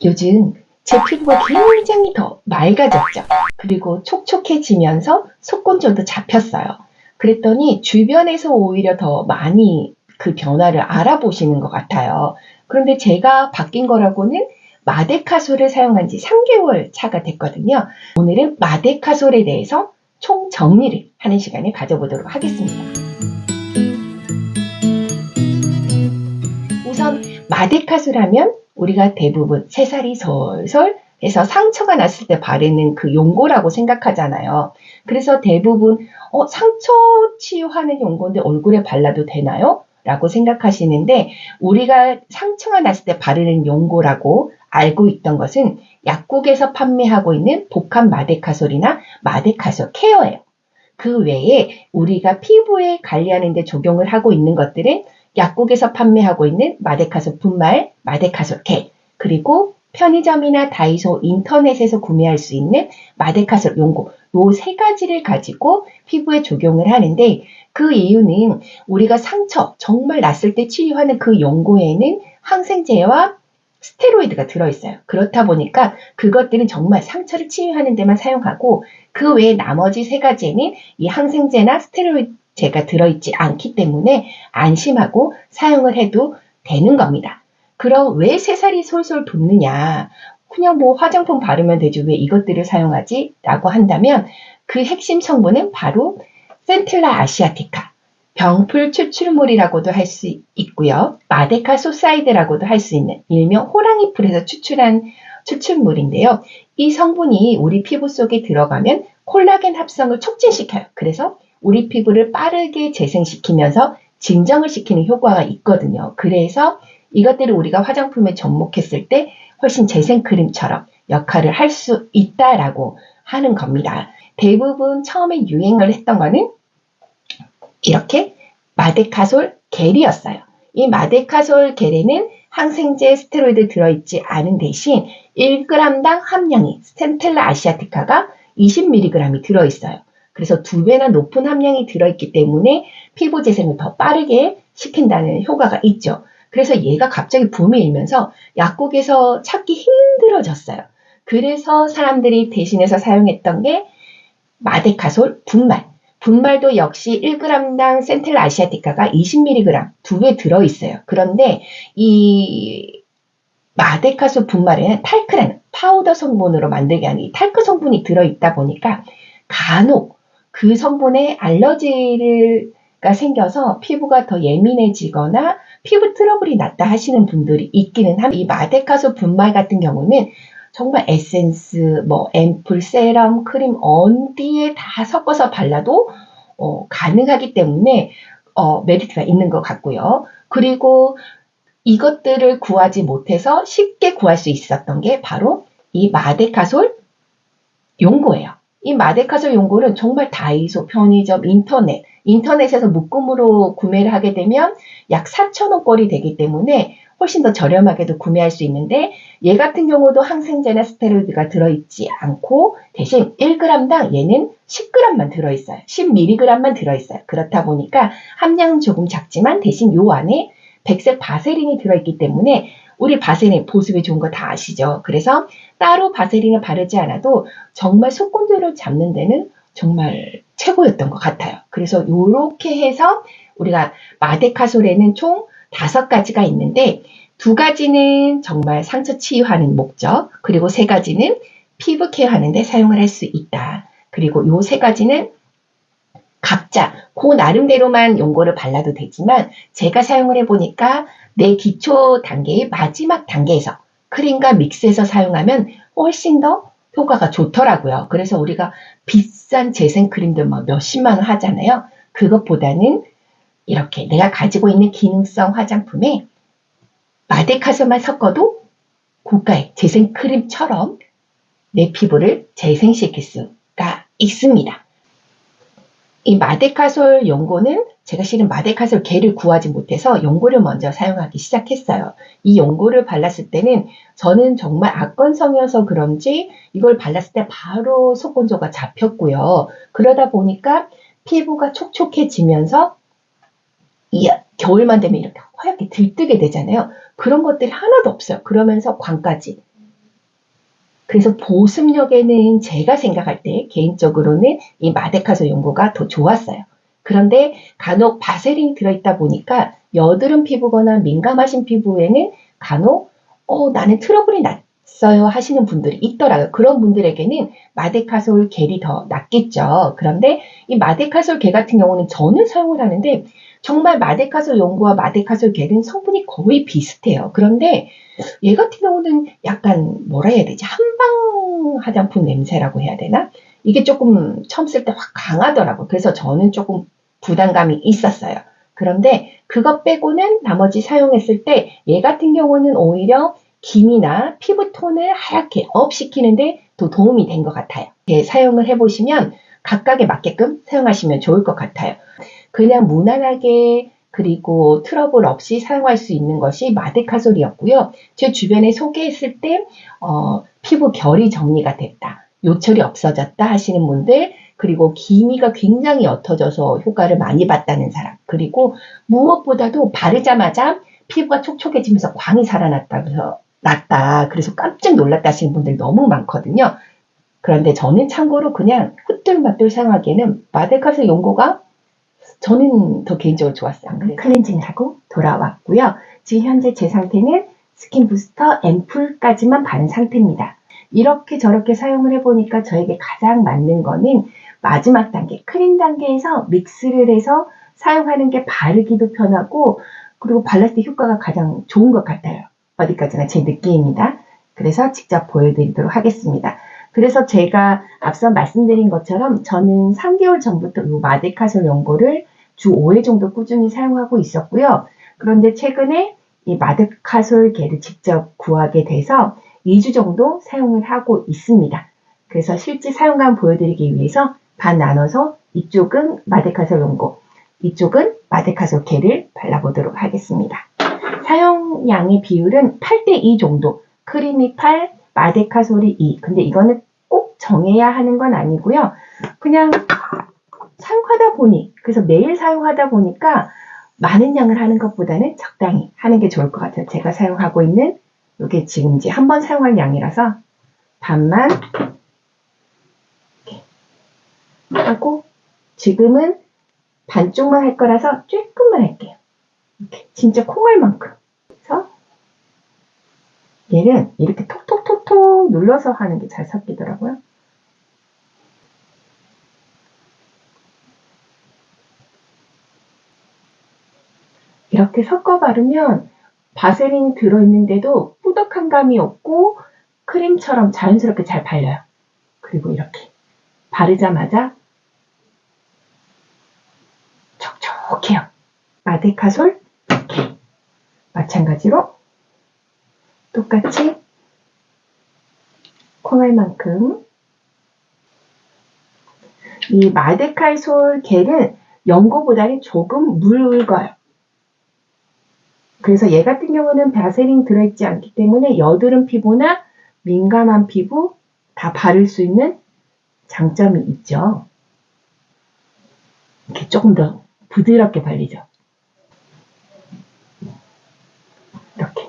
요즘 제 피부가 굉장히 더 맑아졌죠. 그리고 촉촉해지면서 속건조도 잡혔어요. 그랬더니 주변에서 오히려 더 많이 그 변화를 알아보시는 것 같아요. 그런데 제가 바뀐 거라고는 마데카솔을 사용한 지 3개월 차가 됐거든요. 오늘은 마데카솔에 대해서 총 정리를 하는 시간을 가져보도록 하겠습니다. 우선 마데카솔 하면 우리가 대부분 새살이 솔솔 해서 상처가 났을 때 바르는 그 용고라고 생각하잖아요. 그래서 대부분 상처 치유하는 용고인데 얼굴에 발라도 되나요? 라고 생각하시는데, 우리가 상처가 났을 때 바르는 용고라고 알고 있던 것은 약국에서 판매하고 있는 독한 마데카솔이나 마데카솔 케어예요. 그 외에 우리가 피부에 관리하는 데 적용을 하고 있는 것들은 약국에서 판매하고 있는 마데카솔 분말, 마데카솔 겔, 그리고 편의점이나 다이소, 인터넷에서 구매할 수 있는 마데카솔 용고, 요 세 가지를 가지고 피부에 적용을 하는데, 그 이유는 우리가 상처 정말 났을 때 치유하는 그 용고에는 항생제와 스테로이드가 들어있어요. 그렇다 보니까 그것들은 정말 상처를 치유하는 데만 사용하고, 그 외에 나머지 세 가지에는 이 항생제나 스테로이드제가 들어있지 않기 때문에 안심하고 사용을 해도 되는 겁니다. 그럼 왜 새살이 솔솔 돋느냐? 그냥 뭐 화장품 바르면 되지 왜 이것들을 사용하지? 라고 한다면 그 핵심 성분은 바로 센틸라 아시아티카, 병풀 추출물이라고도 할 수 있고요. 마데카 소사이드라고도 할 수 있는 일명 호랑이 풀에서 추출한 추출물인데요. 이 성분이 우리 피부 속에 들어가면 콜라겐 합성을 촉진시켜요. 그래서 우리 피부를 빠르게 재생시키면서 진정을 시키는 효과가 있거든요. 그래서 이것들을 우리가 화장품에 접목했을 때 훨씬 재생크림처럼 역할을 할 수 있다라고 하는 겁니다. 대부분 처음에 유행을 했던 거는 이렇게 마데카솔 겔이었어요. 이 마데카솔 겔에는 항생제, 스테로이드 들어있지 않은 대신 1g당 함량이 센텔라 아시아티카가 20mg이 들어있어요. 그래서 2배나 높은 함량이 들어있기 때문에 피부 재생을 더 빠르게 시킨다는 효과가 있죠. 그래서 얘가 갑자기 붐이 일면서 약국에서 찾기 힘들어졌어요. 그래서 사람들이 대신해서 사용했던 게 마데카솔 분말. 분말도 역시 1g당 센텔라 아시아티카가 20mg 2배 들어있어요. 그런데 이 마데카솔 분말에는 탈크라는 파우더 성분으로 만들게 하는 이 탈크 성분이 들어있다 보니까 간혹 그 성분에 알러지가 생겨서 피부가 더 예민해지거나 피부 트러블이 났다 하시는 분들이 있기는 합니다. 이 마데카솔 분말 같은 경우는 정말 에센스, 앰플, 세럼, 크림 어디에 다 섞어서 발라도 가능하기 때문에 메리트가 있는 것 같고요. 그리고 이것들을 구하지 못해서 쉽게 구할 수 있었던 게 바로 이 마데카솔 용고예요. 이 마데카솔 용고는 정말 다이소, 편의점, 인터넷에서 묶음으로 구매를 하게 되면 약 4,000원꼴이 되기 때문에 훨씬 더 저렴하게도 구매할 수 있는데, 얘 같은 경우도 항생제나 스테로이드가 들어있지 않고 대신 1g당 얘는 10g만 들어있어요. 10mg만 들어있어요. 그렇다 보니까 함량은 조금 작지만 대신 요 안에 백색 바세린이 들어있기 때문에, 우리 바세린 보습에 좋은 거 다 아시죠? 그래서 따로 바세린을 바르지 않아도 정말 속건조를 잡는 데는 정말 최고였던 것 같아요. 그래서 이렇게 해서 우리가 마데카솔에는 총 5가지가 있는데, 2가지는 정말 상처 치유하는 목적, 그리고 3가지는 피부 케어하는 데 사용을 할 수 있다. 그리고 요 3가지는 각자 그 나름대로만 용고를 발라도 되지만, 제가 사용을 해보니까 내 기초 단계의 마지막 단계에서 크림과 믹스해서 사용하면 훨씬 더 효과가 좋더라고요. 그래서 우리가 비싼 재생크림들 몇십만 원 하잖아요. 그것보다는 이렇게 내가 가지고 있는 기능성 화장품에 마데카솔만 섞어도 고가의 재생크림처럼 내 피부를 재생시킬 수가 있습니다. 이 마데카솔 용고는 제가 실은 마데카솔 겔을 구하지 못해서 용고를 먼저 사용하기 시작했어요. 이 용고를 발랐을 때는 저는 정말 악건성이어서 그런지 이걸 발랐을 때 바로 속건조가 잡혔고요. 그러다 보니까 피부가 촉촉해지면서 이 겨울만 되면 이렇게 허옇게 들뜨게 되잖아요. 그런 것들이 하나도 없어요. 그러면서 광까지 그래서 보습력에는 제가 생각할 때 개인적으로는 이 마데카솔 연고가 더 좋았어요. 그런데 간혹 바세린이 들어있다 보니까 여드름 피부거나 민감하신 피부에는 간혹 나는 트러블이 났어요 하시는 분들이 있더라고요. 그런 분들에게는 마데카솔 겔이 더 낫겠죠. 그런데 이 마데카솔 겔 같은 경우는 저는 사용을 하는데 정말 마데카솔 연고와 마데카솔 겔은 성분이 거의 비슷해요. 그런데 얘 같은 경우는 약간 뭐라 해야 되지? 한방 화장품 냄새라고 해야 되나? 이게 조금 처음 쓸 때 확 강하더라고요. 그래서 저는 조금 부담감이 있었어요. 그런데 그것 빼고는 나머지 사용했을 때 얘 같은 경우는 오히려 기미나 피부톤을 하얗게 업시키는데 더 도움이 된 것 같아요. 사용을 해보시면 각각에 맞게끔 사용하시면 좋을 것 같아요. 그냥 무난하게 그리고 트러블 없이 사용할 수 있는 것이 마데카솔이었고요. 제 주변에 소개했을 때 피부 결이 정리가 됐다, 요철이 없어졌다 하시는 분들, 그리고 기미가 굉장히 옅어져서 효과를 많이 봤다는 사람, 그리고 무엇보다도 바르자마자 피부가 촉촉해지면서 광이 살아났다, 그래서 깜짝 놀랐다 하시는 분들 너무 많거든요. 그런데 저는 참고로 그냥 후뚤마뚤 사용하기에는 마데카솔 연고가 저는 더 개인적으로 좋았어요. 클렌징을 하고 돌아왔고요. 지금 현재 제 상태는 스킨 부스터 앰플까지만 바른 상태입니다. 이렇게 저렇게 사용을 해보니까 저에게 가장 맞는 거는 마지막 단계, 크림 단계에서 믹스를 해서 사용하는 게 바르기도 편하고 그리고 발랐을 때 효과가 가장 좋은 것 같아요. 어디까지나 제 느낌입니다. 그래서 직접 보여드리도록 하겠습니다. 그래서 제가 앞서 말씀드린 것처럼 저는 3개월 전부터 이 마데카솔 연고를 주 5회 정도 꾸준히 사용하고 있었고요. 그런데 최근에 이 마데카솔 겔을 직접 구하게 돼서 2주 정도 사용을 하고 있습니다. 그래서 실제 사용감 보여드리기 위해서 반 나눠서 이쪽은 마데카솔 연고, 이쪽은 마데카솔 겔을 발라보도록 하겠습니다. 사용량의 비율은 8:2 정도, 크림이 8, 마데카솔이 2. 근데 이거는 꼭 정해야 하는 건 아니고요. 그냥 사용하다 보니, 그래서 매일 사용하다 보니까 많은 양을 하는 것보다는 적당히 하는 게 좋을 것 같아요. 제가 사용하고 있는 이게 지금 이제 한 번 사용할 양이라서 반만 하고, 지금은 반쪽만 할 거라서 조금만 할게요. 이렇게 진짜 콩알만큼. 그래서 얘는 이렇게 톡톡톡톡 눌러서 하는 게 잘 섞이더라고요. 이렇게 섞어 바르면 바세린이 들어있는데도 뿌덕한 감이 없고 크림처럼 자연스럽게 잘 발려요. 그리고 이렇게 바르자마자 촉촉해요. 마데카솔 겔 마찬가지로 똑같이 콩알만큼. 이 마데카솔 겔은 연고보다는 조금 묽어요. 그래서 얘 같은 경우는 바세린 들어있지 않기 때문에 여드름 피부나 민감한 피부 다 바를 수 있는 장점이 있죠. 이렇게 조금 더 부드럽게 발리죠. 이렇게.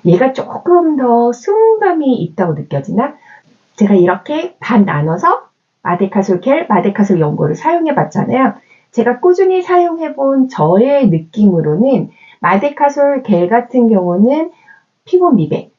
얘가 조금 더 수분감이 있다고 느껴지나? 제가 이렇게 반 나눠서 마데카솔 겔, 마데카솔 연고를 사용해 봤잖아요. 제가 꾸준히 사용해 본 저의 느낌으로는 마데카솔 겔 같은 경우는 피부 미백,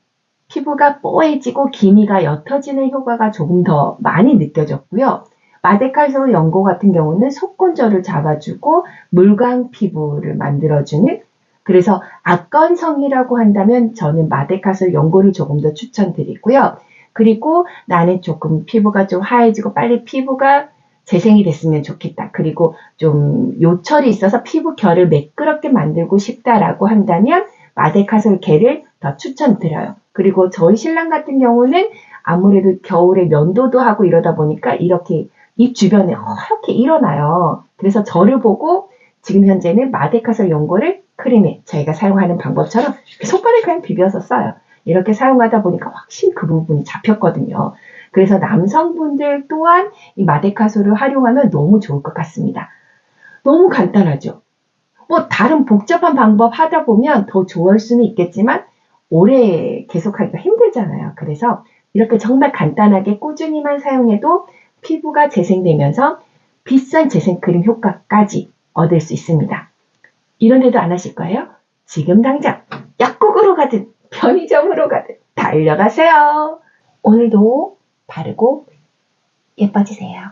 피부가 뽀해지고 기미가 옅어지는 효과가 조금 더 많이 느껴졌고요. 마데카솔 연고 같은 경우는 속건조를 잡아주고 물광 피부를 만들어주는, 그래서 악건성이라고 한다면 저는 마데카솔 연고를 조금 더 추천드리고요. 그리고 나는 조금 피부가 좀 하얘지고 빨리 피부가 재생이 됐으면 좋겠다, 그리고 좀 요철이 있어서 피부 결을 매끄럽게 만들고 싶다라고 한다면 마데카솔 겔을 더 추천드려요. 그리고 저희 신랑 같은 경우는 아무래도 겨울에 면도도 하고 이러다 보니까 이렇게 입 주변에 허옇게 일어나요. 그래서 저를 보고 지금 현재는 마데카솔 연고를 크림에 저희가 사용하는 방법처럼 손바닥에 그냥 비벼서 써요. 이렇게 사용하다 보니까 확실히 그 부분이 잡혔거든요. 그래서 남성분들 또한 이 마데카솔을 활용하면 너무 좋을 것 같습니다. 너무 간단하죠. 뭐 다른 복잡한 방법 하다 보면 더 좋을 수는 있겠지만 오래 계속하기가 힘들잖아요. 그래서 이렇게 정말 간단하게 꾸준히만 사용해도 피부가 재생되면서 비싼 재생크림 효과까지 얻을 수 있습니다. 이런데도 안 하실 거예요? 지금 당장 약국으로 가든 편의점으로 가든 달려가세요. 오늘도 바르고 예뻐지세요.